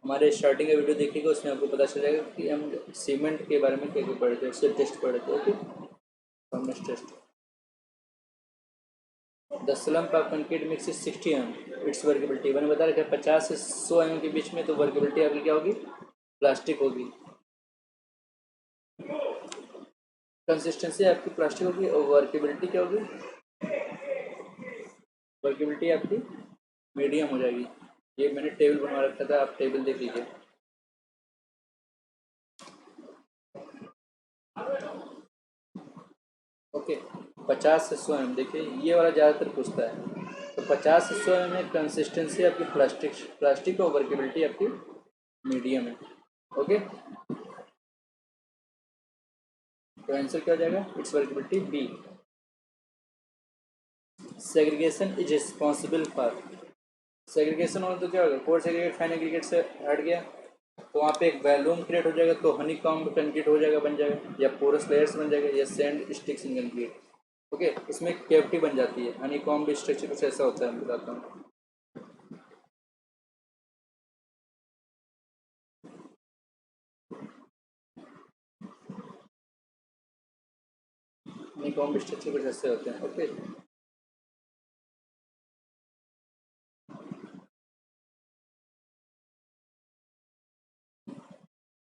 हमारे स्टार्टिंग का वीडियो देखिएगा, उसमें आपको पता चल जाएगा कि हम सीमेंट के बारे में क्या क्या पढ़े थे, उससे टेस्ट पढ़े थे। Okay soundness test. The slump of concrete mix is 60 mm, its workability मैंने बता रखा है 50 से 100 mm के बीच में, तो वर्केबिलिटी आपकी क्या होगी, प्लास्टिक होगी, कंसिस्टेंसी आपकी प्लास्टिक होगी, और वर्केबिलिटी क्या होगी, वर्केबिलिटी आपकी मीडियम हो जाएगी। ये मैंने टेबल बनवा रखा था, आप टेबल देख लीजिए। ओके 50 से 100 mm, देखिए ये वाला ज़्यादातर पूछता है, तो 50 से 100 mm में कंसिस्टेंसी आपकी प्लास्टिक और वर्केबिलिटी आपकी मीडियम है। ओके तो आंसर क्या हो जाएगा, its workability B. Segregation is responsible for, segregation हो तो क्या होगा, कोर्स एग्रीगेट फाइन एग्रीगेट से हट गया, तो वहाँ पे एक वैल्यूम क्रिएट हो जाएगा, तो हनी कॉम्ब कंक्रीट हो जाएगा, बन जाएगा, या पोरस लेयर्स बन जाएगा, या सैंड स्टिक्स इन कंक्रीट। ओके, इसमें कैविटी बन जाती है। हनी कॉम्ब स्ट्रक्चर कुछ ऐसा होता है, मैं बताता हूँ। हनी कॉम्ब स्ट्रक्चर कुछ ऐसे होते हैं। ओके,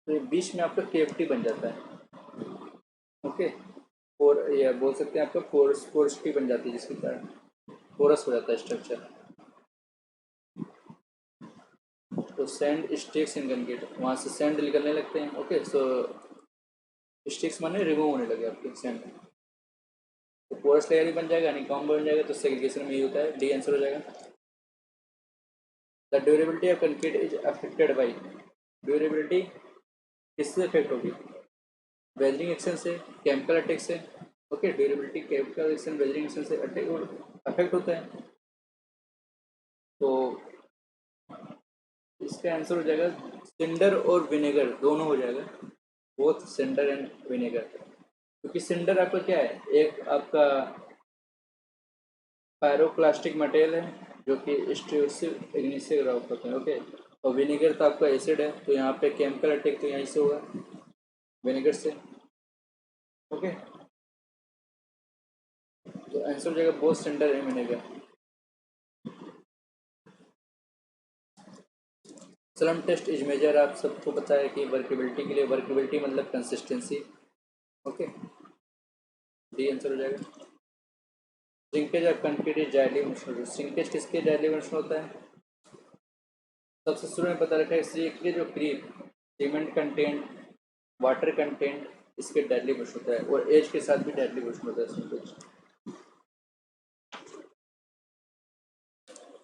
तो ये बीच में आपका केविटी बन जाता है। ओके, और या बोल सकते हैं आपका पोरसिटी बन जाती है, जिसके कारण पोरस हो जाता है स्ट्रक्चर। तो सैंड स्टिक्स इन कंक्रीट, वहाँ से सैंड निकलने लगते हैं। ओके, सो स्टिक्स माने रिमूव होने लगे आपके सैंड। तो पोरस लेयर भी बन जाएगा, हनी कॉम्ब बन जाएगा, तो सेग्रीगेशन में ये होता है। डी आंसर हो जाएगा। The durability of concrete is affected by, durability किससे अफेक्ट होगी? वेदरिंग एक्शन से, केमिकल अटैक से। Okay, durability chemical action, weathering action से अटैक अफेक्ट होता है। तो इसका आंसर हो जाएगा सिंडर और विनेगर, दोनों हो जाएगा, बोथ सिंडर एंड विनेगर। क्योंकि सिंडर आपका क्या है, एक आपका पायरोक्लास्टिक मटेरियल है जो कि स्टील से इग्निस से ग्राउंड होते हैं। ओके, और विनेगर तो आपका एसिड है, तो यहाँ पे केमिकल अटैक तो यहीं से होगा, विनेगर से। ओके, तो आंसर हो जाएगा both cinder and vinegar. Slump test is measure, आप सबको पता है कि वर्केबिलिटी के लिए, वर्केबिलिटी मतलब कंसिस्टेंसी। ओके, डी आंसर हो जाएगा। Shrinkage of concrete is डायली motion, shrinkage किसके डायली मोशन होता है? सबसे शुरू में पता रखा है इसलिए जो creep, cement content, water content, इसके डेडली मोशन होता है, और एज के साथ भी डेडली मोशन होता है श्रिंकेज।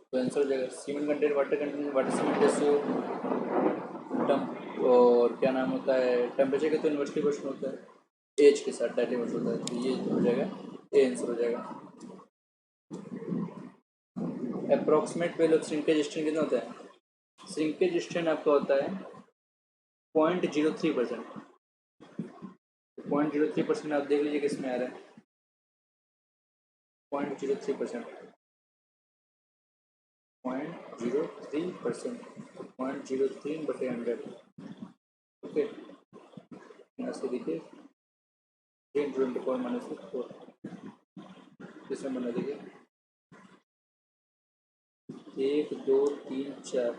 तो आंसर हो जाएगा cement content, water content, water cement ratio, टम और क्या नाम होता है, टेम्परेचर का तो इन्वर्सली मोशन होता है, एज के साथ डेडली मोशन होता है। तो ये हो जाएगा, ए आंसर हो जाएगा। Approximate value of shrinkage strain कितना होता है? श्रिंकेज स्ट्रेन आपका होता है 0.03%। 0.03% आप देख लीजिए किस में आ रहा है, 0.03%, 0.03%, 0.03/100। ओके, यहाँ से देखिए 3 × 10⁻⁴, किसमें बना देखिए 1 2 3 4,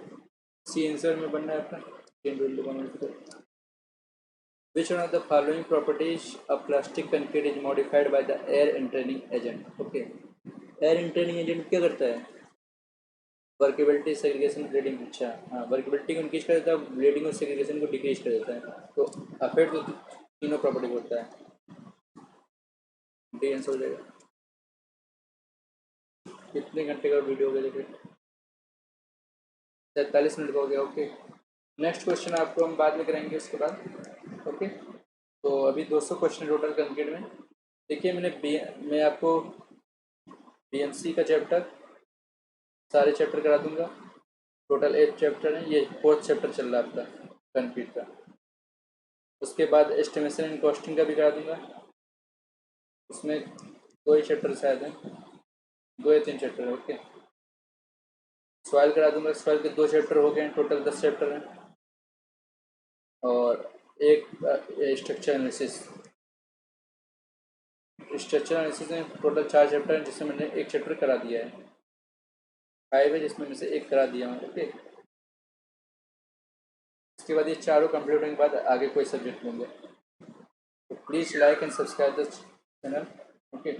सी आंसर में बनना है आपका 3 × 10⁻⁴। Which one of the following properties of plastic concrete is modified by the air entraining agent? Okay, air entraining agent क्या करता है? Workability, segregation, bleeding. अच्छा, हाँ, वर्केबिलिटी को इंक्रीज कर देता है, ब्लीडिंग और सेग्रीगेशन को डिक्रीज कर देता है। तो अफेक्ट तो तीनों प्रॉपर्टी को होता है। डी आंसर हो जाएगा। कितने घंटे का वीडियो हो गया देखिए? 43 मिनट का हो गया। ओके, नेक्स्ट क्वेश्चन आपको हम बाद में करेंगे उसके बाद। ओके, तो अभी 200 क्वेश्चन टोटल कंप्लीट में। देखिए मैं आपको बीएमसी का चैप्टर, सारे चैप्टर करा दूंगा। टोटल 8 चैप्टर हैं, ये 4th चैप्टर चल रहा है आपका कंप्लीट का। उसके बाद एस्टिमेशन एंड कॉस्टिंग का भी करा दूंगा, उसमें 2 ही चैप्टर शायद हैं, 2 या 3 चैप्टर है। ओके, सॉइल करा दूंगा, सॉइल के 2 चैप्टर हो गए हैं, टोटल 10 चैप्टर हैं। और एक स्ट्रक्चर एनालिसिस, स्ट्रक्चर एनालिसिस में टोटल 4 चैप्टर हैं, जिसमें मैंने एक चैप्टर करा दिया है, 5 है जिसमें मैं से एक करा दिया हूँ। ओके, इसके बाद ये चारों कंप्लीट होने के बाद आगे कोई सब्जेक्ट लेंगे। तो please like and subscribe the channel. Okay.